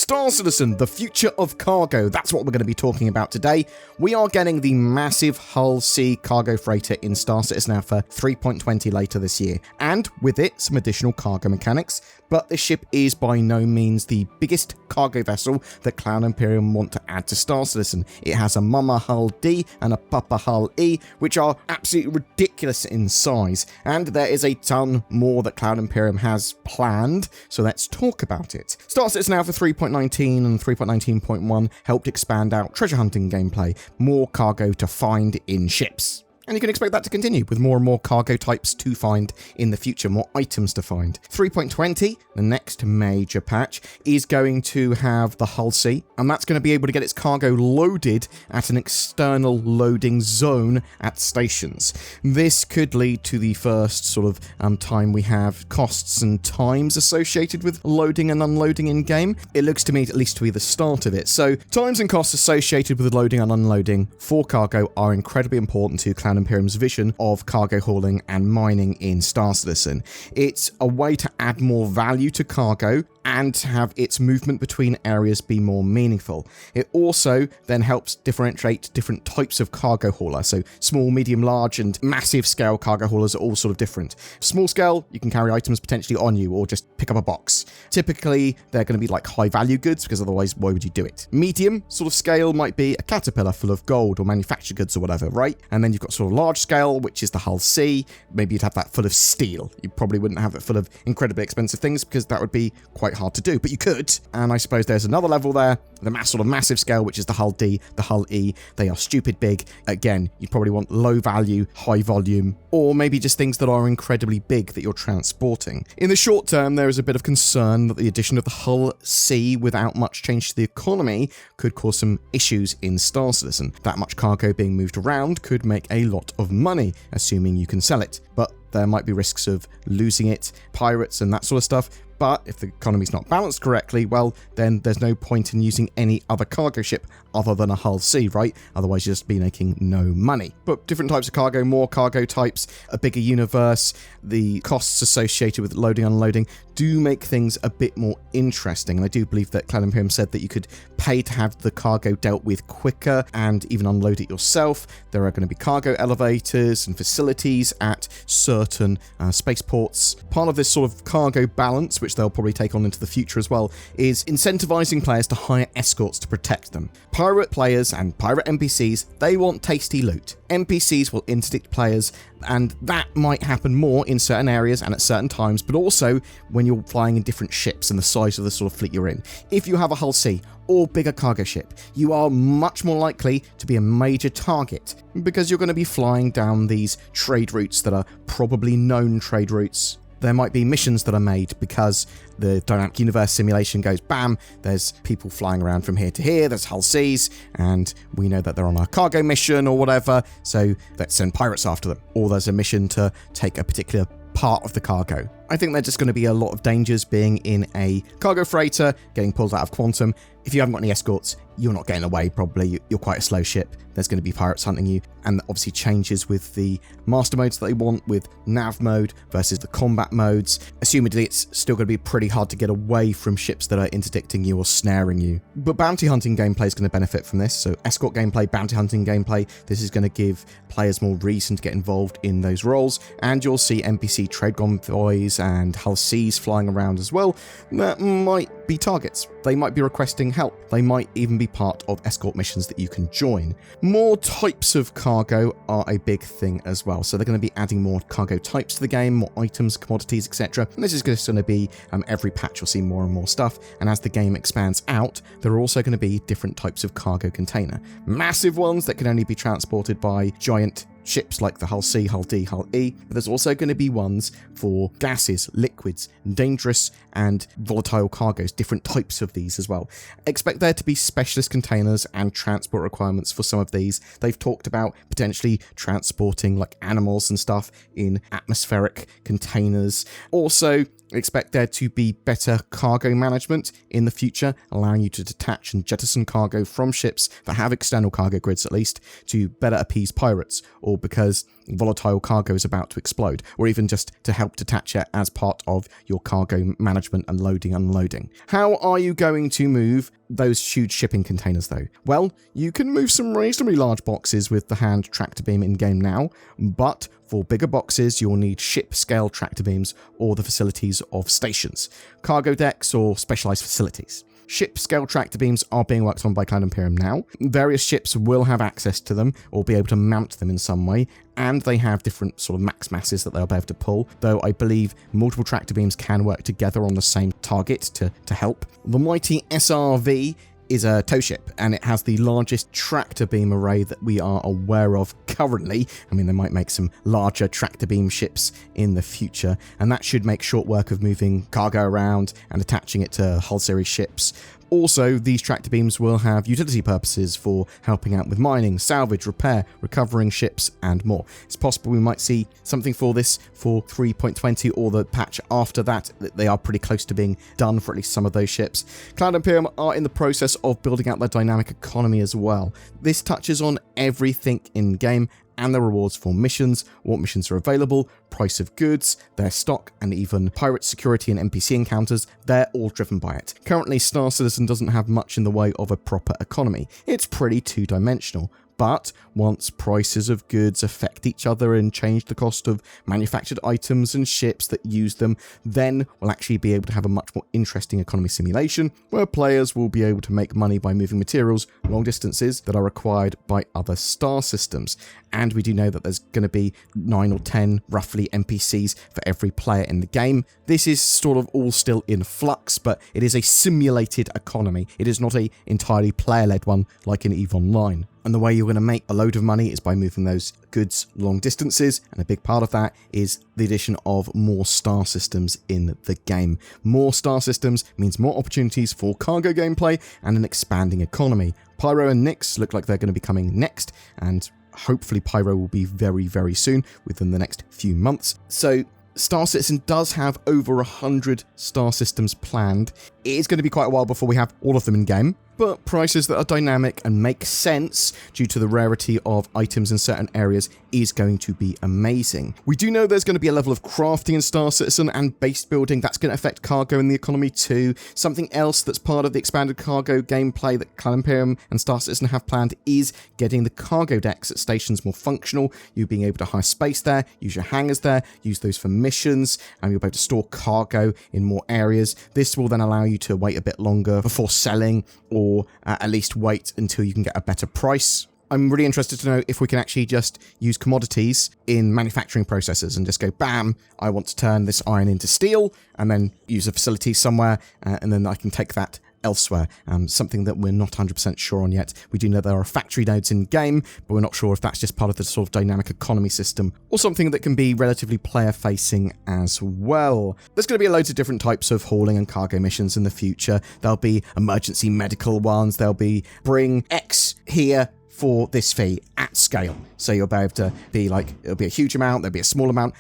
Star Citizen, the future of cargo. That's what we're going to be talking about today. We are getting the massive Hull C cargo freighter in Star Citizen Alpha 3.20 later this year, and with it, some additional cargo mechanics. But this ship is by no means the biggest cargo vessel that Cloud Imperium want to add to Star Citizen. It has a Mama Hull D and a Papa Hull E, which are absolutely ridiculous in size, and there is a ton more that Cloud Imperium has planned, so let's talk about it. Star Citizen Alpha 3.19 and 3.19.1 helped expand out treasure hunting gameplay, more cargo to find in ships. And you can expect that to continue with more and more cargo types to find in the future, more items to find. 3.20, the next major patch, is going to have the Hull C, and that's going to be able to get its cargo loaded at an external loading zone at stations. This could lead to the first sort of time we have costs and times associated with loading and unloading in-game. It looks to me at least to be the start of it. So times and costs associated with loading and unloading for cargo are incredibly important to Cloud Imperium's vision of cargo hauling and mining in Star Citizen. It's a way to add more value to cargo and to have its movement between areas be more meaningful. It also then helps differentiate different types of cargo hauler. So small, medium, large, and massive scale cargo haulers are all sort of different. Small scale, you can carry items potentially on you or just pick up a box. Typically, they're going to be like high value goods because otherwise, why would you do it? Medium sort of scale might be a caterpillar full of gold or manufactured goods or whatever, right? And then you've got sort of large scale, which is the Hull C. Maybe you'd have that full of steel. You probably wouldn't have it full of incredibly expensive things because that would be quite hard to do, but you could. And I suppose there's another level there, the sort of massive scale, which is the Hull D, the Hull E. They are stupid big. Again, you probably want low value, high volume, or maybe just things that are incredibly big that you're transporting. In the short term, there is a bit of concern that the addition of the Hull C without much change to the economy could cause some issues in Star Citizen. That much cargo being moved around could make a lot of money, assuming you can sell it. But there might be risks of losing it, pirates and that sort of stuff. But if the economy's not balanced correctly, well, then there's no point in using any other cargo ship other than a Hull C, right? Otherwise, you'll just be making no money. But different types of cargo, more cargo types, a bigger universe, the costs associated with loading and unloading do make things a bit more interesting. And I do believe that Cloud Imperium said that you could pay to have the cargo dealt with quicker and even unload it yourself. There are going to be cargo elevators and facilities at certain spaceports. Part of this sort of cargo balance, which they'll probably take on into the future as well, is incentivizing players to hire escorts to protect them. Pirate players and pirate NPCs, they want tasty loot. NPCs will interdict players, and that might happen more in certain areas and at certain times, but also when you're flying in different ships and the size of the sort of fleet you're in. If you have a Hull C or bigger cargo ship, you are much more likely to be a major target because you're going to be flying down these trade routes that are probably known trade routes. There might be missions that are made because the dynamic universe simulation goes bam, there's people flying around from here to here, there's Hull Cs, and we know that they're on a cargo mission or whatever, so let's send pirates after them. Or there's a mission to take a particular part of the cargo. I think there's just going to be a lot of dangers being in a cargo freighter, getting pulled out of Quantum. If you haven't got any escorts, you're not getting away probably. You're quite a slow ship. There's going to be pirates hunting you, and obviously changes with the master modes that they want with nav mode versus the combat modes. Assumedly, it's still going to be pretty hard to get away from ships that are interdicting you or snaring you. But bounty hunting gameplay is going to benefit from this. So escort gameplay, bounty hunting gameplay, this is going to give players more reason to get involved in those roles, and you'll see NPC trade convoys and Hull Cs flying around as well that might be targets. They might be requesting help. They might even be part of escort missions that you can join. More types of cargo are a big thing as well. So they're going to be adding more cargo types to the game, more items, commodities, etc. And this is just going to be every patch you'll see more and more stuff. And as the game expands out, there are also going to be different types of cargo container. Massive ones that can only be transported by giant ships like the Hull C, Hull D, Hull E, but there's also going to be ones for gases, liquids, dangerous and volatile cargoes, different types of these as well. Expect there to be specialist containers and transport requirements for some of these. They've talked about potentially transporting like animals and stuff in atmospheric containers. Also, expect there to be better cargo management in the future, allowing you to detach and jettison cargo from ships that have external cargo grids at least to better appease pirates, or because volatile cargo is about to explode, or even just to help detach it as part of your cargo management and loading and unloading. How are you going to move those huge shipping containers though? Well, you can move some reasonably large boxes with the hand tractor beam in game now, but for bigger boxes you'll need ship scale tractor beams or the facilities of stations, cargo decks or specialized facilities. Ship scale tractor beams are being worked on by Cloud Imperium now. Various ships will have access to them or be able to mount them in some way, and they have different sort of max masses that they'll be able to pull, though I believe multiple tractor beams can work together on the same target to help. The mighty SRV is a tow ship, and it has the largest tractor beam array that we are aware of currently. I mean, they might make some larger tractor beam ships in the future, and that should make short work of moving cargo around and attaching it to hull series ships. Also, these tractor beams will have utility purposes for helping out with mining, salvage, repair, recovering ships, and more. It's possible we might see something for this for 3.20 or the patch after that. They are pretty close to being done for at least some of those ships. Cloud Imperium are in the process of building out their dynamic economy as well. This touches on everything in-game and the rewards for missions, what missions are available, price of goods, their stock, and even pirate security and NPC encounters. They're all driven by it. Currently, Star Citizen doesn't have much in the way of a proper economy. It's pretty two-dimensional. But once prices of goods affect each other and change the cost of manufactured items and ships that use them, then we'll actually be able to have a much more interesting economy simulation where players will be able to make money by moving materials long distances that are required by other star systems. And we do know that there's going to be 9 or 10 roughly NPCs for every player in the game. This is sort of all still in flux, but it is a simulated economy. It is not a entirely player-led one like in EVE Online. And the way you're going to make a load of money is by moving those goods long distances, and a big part of that is the addition of more star systems in the game. More star systems means more opportunities for cargo gameplay and an expanding economy. Pyro and Nyx look like they're going to be coming next, and hopefully Pyro will be very, very soon, within the next few months. So Star Citizen does have over 100 star systems planned. It is going to be quite a while before we have all of them in game, but prices that are dynamic and make sense due to the rarity of items in certain areas is going to be amazing. We do know there's going to be a level of crafting in Star Citizen and base building that's going to affect cargo in the economy too. Something else that's part of the expanded cargo gameplay that Cloud Imperium and Star Citizen have planned is getting the cargo decks at stations more functional. You being able to hire space there, use your hangars there, use those for missions, and you'll be able to store cargo in more areas. This will then allow you to wait a bit longer before selling, or at least wait until you can get a better price. I'm really interested to know if we can actually just use commodities in manufacturing processes and just go, bam, I want to turn this iron into steel, and then use a facility somewhere, and then I can take that elsewhere. Something that we're not 100% sure on yet. We do know there are factory nodes in game, but we're not sure if that's just part of the sort of dynamic economy system or something that can be relatively player facing as well. There's going to be loads of different types of hauling and cargo missions in the future. There'll be emergency medical ones. There'll be bring X here for this fee at scale. So you'll be able to be like, it'll be a huge amount, there'll be a small amount,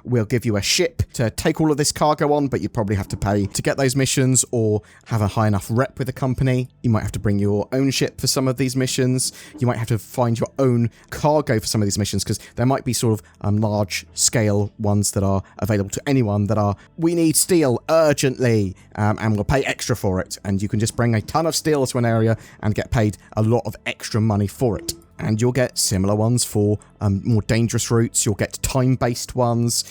we'll give you a ship to take all of this cargo on, but you probably have to pay to get those missions or have a high enough rep with the company. You might have to bring your own ship for some of these missions. You might have to find your own cargo for some of these missions, because there might be sort of large scale ones that are available to anyone that are, we need steel urgently, and we'll pay extra for it. And you can just bring a ton of steel to an area and get paid a lot of extra money for it. And you'll get similar ones for more dangerous routes. You'll get time-based ones,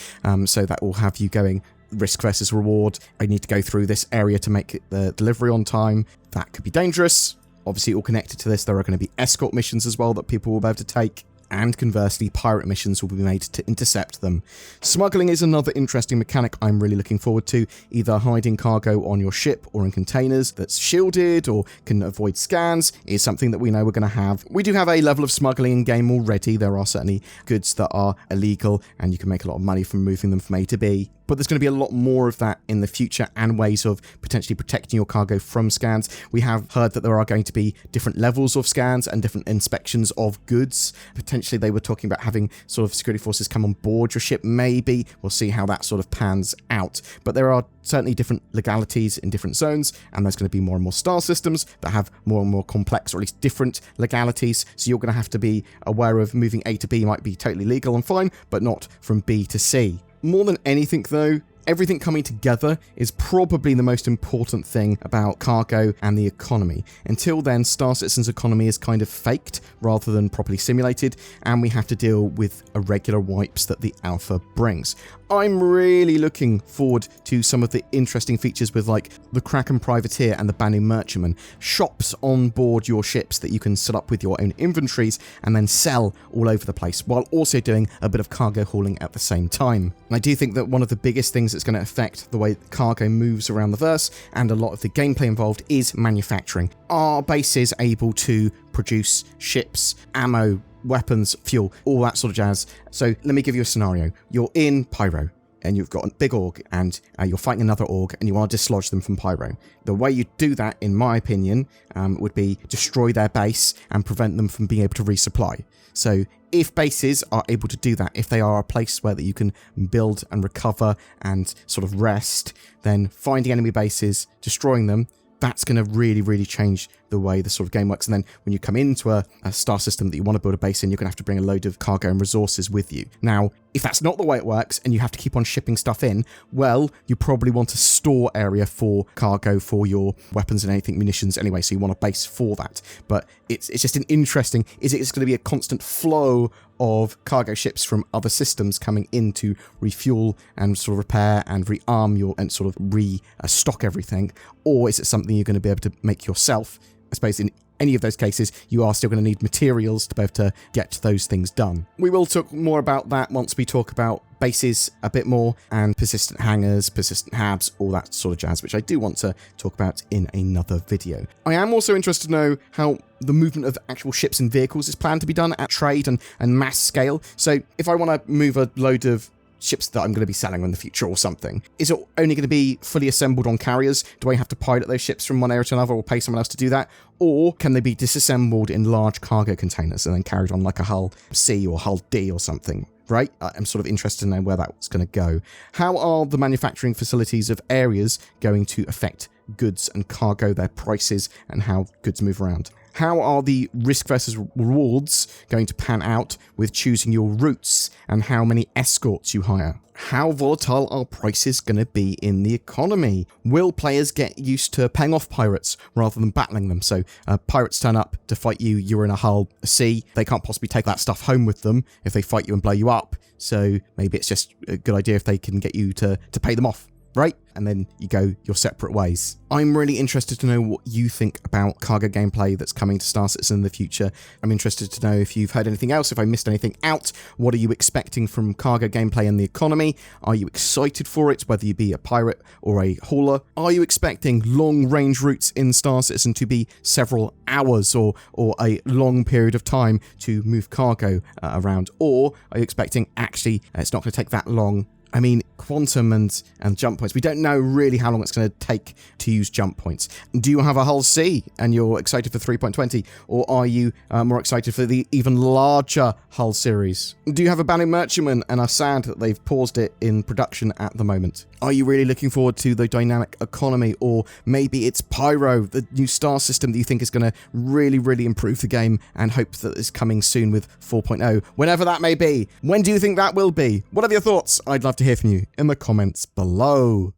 so that will have you going risk versus reward. I need to go through this area to make the delivery on time. That could be dangerous. Obviously, all connected to this, there are going to be escort missions as well that people will be able to take. And conversely, pirate missions will be made to intercept them. Smuggling is another interesting mechanic I'm really looking forward to, either hiding cargo on your ship or in containers that's shielded or can avoid scans is something that we know we're going to have. We do have a level of smuggling in game already. There are certainly goods that are illegal and you can make a lot of money from moving them from A to B. but there's going to be a lot more of that in the future and ways of potentially protecting your cargo from scans. We have heard that there are going to be different levels of scans and different inspections of goods. Potentially they were talking about having sort of security forces come on board your ship, maybe. We'll see how that sort of pans out. But there are certainly different legalities in different zones, and there's going to be more and more star systems that have more and more complex, or at least different legalities. So you're going to have to be aware of moving A to B might be totally legal and fine, but not from B to C. More than anything though, everything coming together is probably the most important thing about cargo and the economy. Until then, Star Citizen's economy is kind of faked rather than properly simulated, and we have to deal with irregular wipes that the alpha brings. I'm really looking forward to some of the interesting features with like the Kraken Privateer and the Banu Merchantman, shops on board your ships that you can set up with your own inventories and then sell all over the place, while also doing a bit of cargo hauling at the same time. And I do think that one of the biggest things that's going to affect the way cargo moves around the verse and a lot of the gameplay involved is manufacturing. Are bases able to produce ships, ammo, weapons, fuel, all that sort of jazz? So let me give you a scenario. You're in Pyro and you've got a big org and you're fighting another org and you want to dislodge them from Pyro. The way you do that, in my opinion, would be destroy their base and prevent them from being able to resupply. So if bases are able to do that, if they are a place where that you can build and recover and sort of rest, then finding enemy bases, destroying them, that's going to really, really change the way the sort of game works. And then when you come into a star system that you want to build a base in, you're going to have to bring a load of cargo and resources with you. Now, if that's not the way it works and you have to keep on shipping stuff in, well, you probably want a store area for cargo for your weapons and anything, munitions anyway, so you want a base for that. But it's just an interesting, is it going to be a constant flow of cargo ships from other systems coming in to refuel and sort of repair and rearm your and sort of restock everything? Or is it something you're going to be able to make yourself? I suppose in any of those cases, you are still going to need materials to be able to get those things done. We will talk more about that once we talk about bases a bit more, and persistent hangars, persistent habs, all that sort of jazz, which I do want to talk about in another video. I am also interested to know how the movement of actual ships and vehicles is planned to be done at trade and mass scale. So if I want to move a load of ships that I'm going to be selling in the future or something, is it only going to be fully assembled on carriers? Do I have to pilot those ships from one area to another or pay someone else to do that? Or can they be disassembled in large cargo containers and then carried on like a hull C or hull D or something? Right? I'm sort of interested to know where that's going to go. How are the manufacturing facilities of areas going to affect goods and cargo, their prices, and how goods move around? How are the risk versus rewards going to pan out with choosing your routes and how many escorts you hire? How volatile are prices going to be in the economy? Will players get used to paying off pirates rather than battling them? So pirates turn up to fight you, you're in a hull C, they can't possibly take that stuff home with them if they fight you and blow you up. So maybe it's just a good idea if they can get you to pay them off, right? And then you go your separate ways. I'm really interested to know what you think about cargo gameplay that's coming to Star Citizen in the future. I'm interested to know if you've heard anything else, if I missed anything out. What are you expecting from cargo gameplay in the economy? Are you excited for it, whether you be a pirate or a hauler? Are you expecting long-range routes in Star Citizen to be several hours or a long period of time to move cargo around? Or are you expecting actually it's not going to take that long? I mean, quantum and jump points. We don't know really how long it's going to take to use jump points. Do you have a hull C and you're excited for 3.20? Or are you more excited for the even larger hull series? Do you have a Banu Merchantman and are sad that they've paused it in production at the moment? Are you really looking forward to the dynamic economy? Or maybe it's Pyro, the new star system that you think is going to really, really improve the game and hope that it's coming soon with 4.0, whenever that may be. When do you think that will be? What are your thoughts? I'd love to hear from you in the comments below.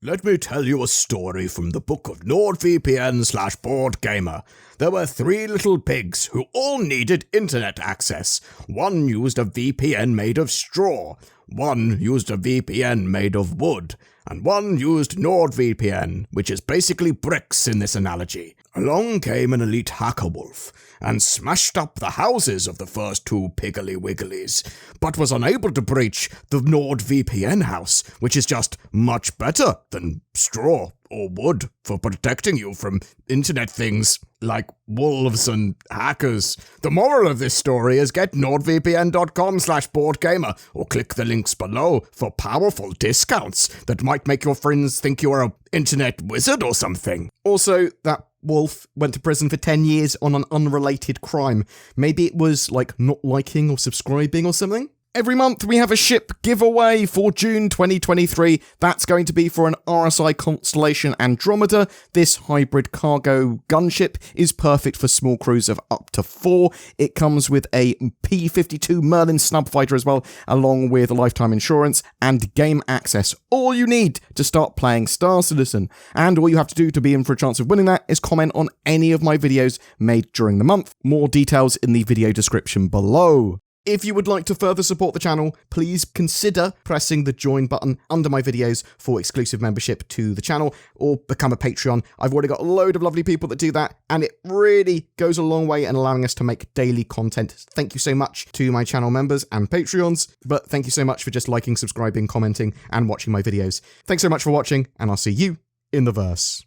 Let me tell you a story from the book of NordVPN/BoredGamer. There were 3 little pigs who all needed internet access. One used a VPN made of straw, one used a VPN made of wood, and one used NordVPN, which is basically bricks in this analogy. Along came an elite hacker wolf and smashed up the houses of the first two Piggly Wigglies, but was unable to breach the NordVPN house, which is just much better than straw or wood for protecting you from internet things like wolves and hackers. The moral of this story is get nordvpn.com/BoredGamer or click the links below for powerful discounts that might make your friends think you are an internet wizard or something. Also, that wolf went to prison for 10 years on an unrelated crime. Maybe it was like not liking or subscribing or something? Every month we have a ship giveaway for June 2023. That's going to be for an RSI Constellation Andromeda. This hybrid cargo gunship is perfect for small crews of up to 4. It comes with a P-52 Merlin snub fighter as well, along with lifetime insurance and game access. All you need to start playing Star Citizen. And all you have to do to be in for a chance of winning that is comment on any of my videos made during the month. More details in the video description below. If you would like to further support the channel, please consider pressing the join button under my videos for exclusive membership to the channel, or become a Patreon. I've already got a load of lovely people that do that, and it really goes a long way in allowing us to make daily content. Thank you so much to my channel members and Patreons, but thank you so much for just liking, subscribing, commenting, and watching my videos. Thanks so much for watching, and I'll see you in the verse.